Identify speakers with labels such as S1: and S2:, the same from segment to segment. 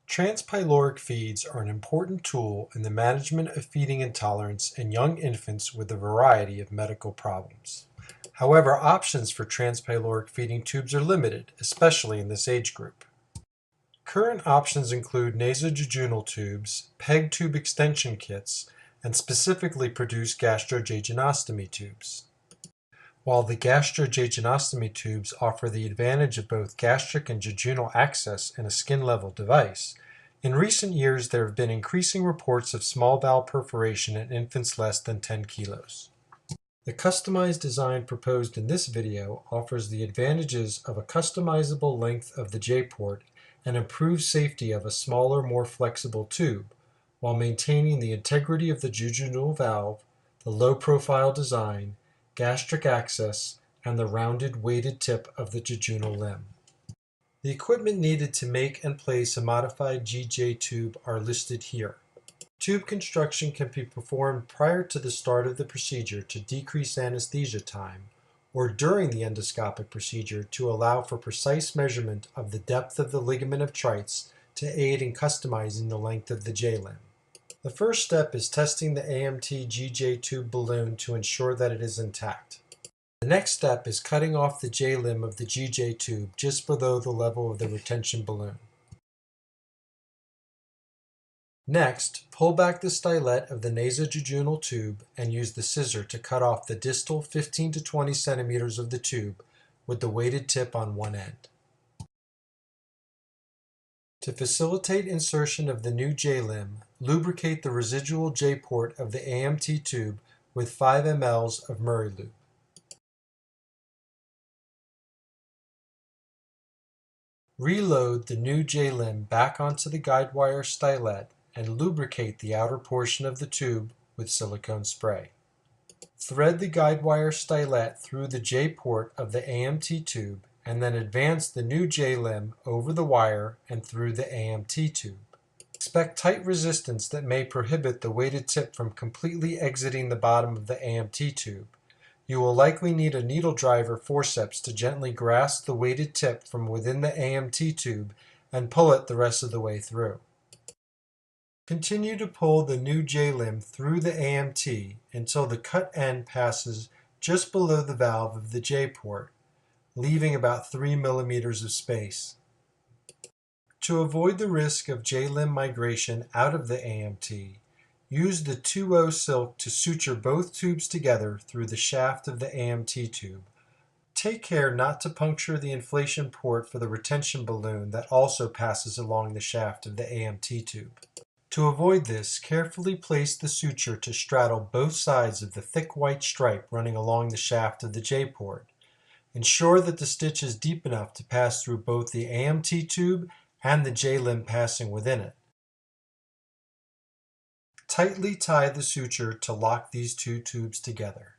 S1: Transpyloric feeds are an important tool in the management of feeding intolerance in young infants with a variety of medical problems. However, options for transpyloric feeding tubes are limited, especially in this age group. Current options include nasojejunal tubes, PEG tube extension kits, and specifically produced gastrojejunostomy tubes. While the gastrojejunostomy tubes offer the advantage of both gastric and jejunal access in a skin-level device, in recent years there have been increasing reports of small bowel perforation in infants less than 10 kilos. The customized design proposed in this video offers the advantages of a customizable length of the J-port and improved safety of a smaller, more flexible tube, while maintaining the integrity of the jejunal valve, the low-profile design, gastric access, and the rounded, weighted tip of the jejunal limb. The equipment needed to make and place a modified GJ tube are listed here. Tube construction can be performed prior to the start of the procedure to decrease anesthesia time, or during the endoscopic procedure to allow for precise measurement of the depth of the ligament of Treitz to aid in customizing the length of the J-limb. The first step is testing the AMT GJ tube balloon to ensure that it is intact. The next step is cutting off the J-limb of the GJ tube just below the level of the retention balloon. Next, pull back the stylet of the nasojejunal tube and use the scissor to cut off the distal 15 to 20 centimeters of the tube with the weighted tip on one end. To facilitate insertion of the new J-limb, lubricate the residual J-port of the AMT tube with 5 ml of Murray lube. Reload the new J-limb back onto the guide wire stylet and lubricate the outer portion of the tube with silicone spray. Thread the guide wire stylet through the J-port of the AMT tube and then advance the new J-limb over the wire and through the AMT tube. Expect tight resistance that may prohibit the weighted tip from completely exiting the bottom of the AMT tube. You will likely need a needle driver forceps to gently grasp the weighted tip from within the AMT tube and pull it the rest of the way through. Continue to pull the new J-limb through the AMT until the cut end passes just below the valve of the J-port, leaving about 3 millimeters of space. To avoid the risk of J-limb migration out of the AMT, use the 2-0 silk to suture both tubes together through the shaft of the AMT tube. Take care not to puncture the inflation port for the retention balloon that also passes along the shaft of the AMT tube. To avoid this, carefully place the suture to straddle both sides of the thick white stripe running along the shaft of the J-port. Ensure that the stitch is deep enough to pass through both the AMT tube and the J-limb passing within it. Tightly tie the suture to lock these two tubes together.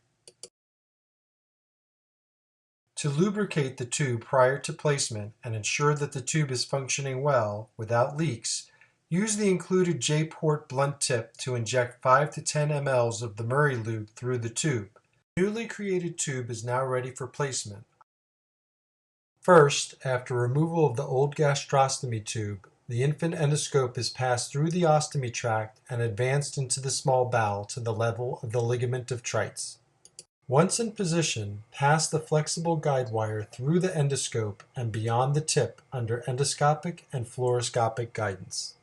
S1: To lubricate the tube prior to placement and ensure that the tube is functioning well without leaks, use the included J-port blunt tip to inject 5 to 10 ml of the Murray lube through the tube. The newly created tube is now ready for placement. First, after removal of the old gastrostomy tube, the infant endoscope is passed through the ostomy tract and advanced into the small bowel to the level of the ligament of Treitz. Once in position, pass the flexible guide wire through the endoscope and beyond the tip under endoscopic and fluoroscopic guidance.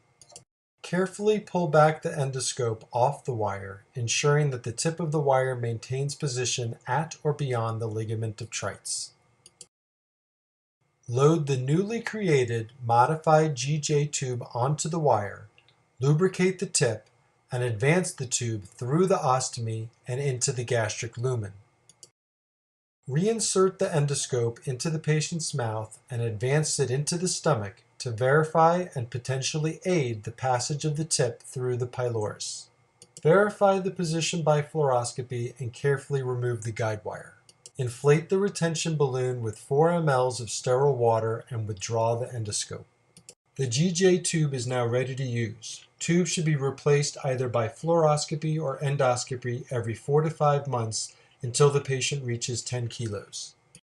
S1: Carefully pull back the endoscope off the wire, ensuring that the tip of the wire maintains position at or beyond the ligament of Treitz. Load the newly created modified GJ tube onto the wire, lubricate the tip, and advance the tube through the ostomy and into the gastric lumen. Reinsert the endoscope into the patient's mouth and advance it into the stomach to verify and potentially aid the passage of the tip through the pylorus. Verify the position by fluoroscopy and carefully remove the guide wire. Inflate the retention balloon with 4 ml of sterile water and withdraw the endoscope. The GJ tube is now ready to use. Tube should be replaced either by fluoroscopy or endoscopy every 4 to 5 months until the patient reaches 10 kilos.